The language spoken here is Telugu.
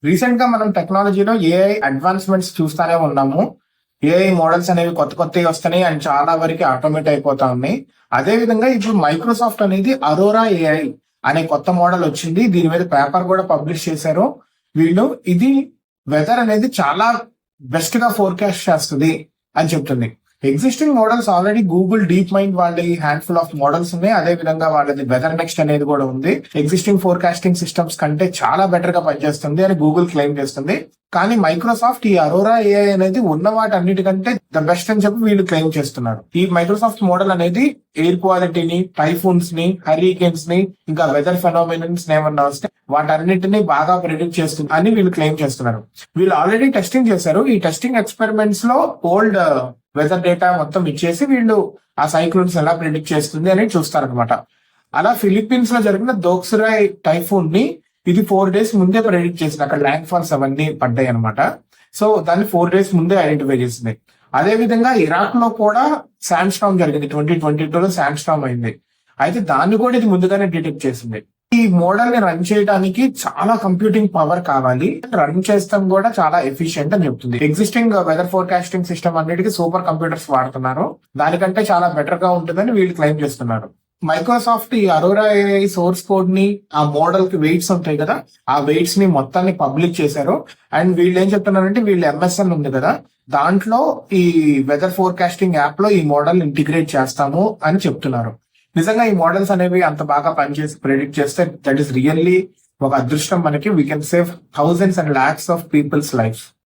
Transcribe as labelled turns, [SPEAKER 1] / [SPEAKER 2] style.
[SPEAKER 1] రీసెంట్ గా మనం టెక్నాలజీలో ఏఐ అడ్వాన్స్మెంట్స్ చూస్తానే ఉన్నాము. ఏఐ మోడల్స్ అనేవి కొత్త కొత్తవి వస్తున్నాయి అండ్ చాలా వరకు ఆటోమేట్ అయిపోతా ఉన్నాయి. అదే విధంగా ఇప్పుడు మైక్రోసాఫ్ట్ అనేది అరోరా ఏఐ అనే కొత్త మోడల్ వచ్చింది. దీని మీద పేపర్ కూడా పబ్లిష్ చేశారు వీళ్ళు. ఇది వెదర్ అనేది చాలా బెస్ట్ గా ఫోర్కాస్ట్ చేస్తుంది అని చెప్తుంది. Existing models already Google deep mind వాళ్ళ హ్యాండ్ఫుల్ ఆఫ్ మోడల్స్ ఉన్నాయి. అదే విధంగా వాళ్ళది వెదర్ నెక్స్ట్ అనేది కూడా ఉంది. ఎగ్జిస్టింగ్ ఫోర్కాస్టింగ్ సిస్టమ్స్ కంటే చాలా బెటర్ గా పనిచేస్తుంది అని గూగుల్ క్లెయిమ్ చేస్తుంది. కానీ మైక్రోసాఫ్ట్ ఈ అరోరా ఏఐ అనేది ఉన్న వాటి అన్నిటికంటే ద బెస్ట్ అని చెప్పి వీళ్ళు క్లెయిమ్ చేస్తున్నారు. ఈ మైక్రోసాఫ్ట్ మోడల్ అనేది ఎయిర్ క్వాలిటీని, టైఫూన్స్ ని, హరికేన్స్ ని, ఇంకా వెదర్ ఫెనోమినన్స్ ఏమన్నా వస్తే వాటన్నిటిని బాగా ప్రిడిక్ట్ చేస్తుంది అని వీళ్ళు క్లెయిమ్ చేస్తున్నారు. వీళ్ళు ఆల్రెడీ టెస్టింగ్ చేశారు. ఈ టెస్టింగ్ ఎక్స్పెరిమెంట్స్ లో ఓల్డ్ వెదర్ డేటా మొత్తం ఇచ్చేసి వీళ్ళు ఆ సైక్లోన్స్ ఎలా ప్రిడిక్ట్ చేస్తుంది అని చూస్తారనమాట. అలా ఫిలిప్పీన్స్ లో జరిగిన దోక్సురాయ్ టైఫూన్ ని ఇది 4 days ముందే ప్రెడిక్ట్ చేసింది. అక్కడ ల్యాండ్ ఫాల్స్ అవన్నీ పడ్డాయి అనమాట. సో దాన్ని 4 days ముందే ఐడెంటిఫై చేసింది. అదే విధంగా ఇరాక్ లో కూడా శాండ్ స్టార్మ్ జరిగింది. 2022లో శాండ్ స్టార్మ్ అయింది. అయితే దాన్ని కూడా ఇది ముందుగానే డిటెక్ట్ చేసింది. ఈ మోడల్ ని రన్ చేయడానికి చాలా కంప్యూటింగ్ పవర్ కావాలి. రన్ చేస్తాం కూడా చాలా ఎఫిషియెంట్ అని చెప్తుంది. ఎగ్జిస్టింగ్ వెదర్ ఫోర్కాస్టింగ్ సిస్టమ్ అన్నిటికీ సూపర్ కంప్యూటర్స్ వాడుతున్నారు. దానికంటే చాలా బెటర్ గా ఉంటుందని వీళ్ళు క్లెయిమ్ చేస్తున్నారు. మైక్రోసాఫ్ట్ ఈ అరోరా ఏఐ సోర్స్ కోడ్ ని, ఆ మోడల్ కి వెయిట్స్ ఉంటాయి కదా, ఆ వెయిట్స్ ని మొత్తాన్ని పబ్లిక్ చేశారు. అండ్ వీళ్ళు ఏం చెప్తున్నారంటే వీళ్ళు ఎంఎస్ఎన్ ఉంది కదా, దాంట్లో ఈ వెదర్ ఫోర్కాస్టింగ్ యాప్ లో ఈ మోడల్ ఇంటిగ్రేట్ చేస్తాము అని చెప్తున్నారు. నిజంగా ఈ మోడల్స్ అనేవి అంత బాగా పనిచేసి ప్రెడిక్ట్ చేస్తే దట్ ఈస్ రియల్లీ ఒక అదృష్టం మనకి. We can save thousands and lakhs of peoples life.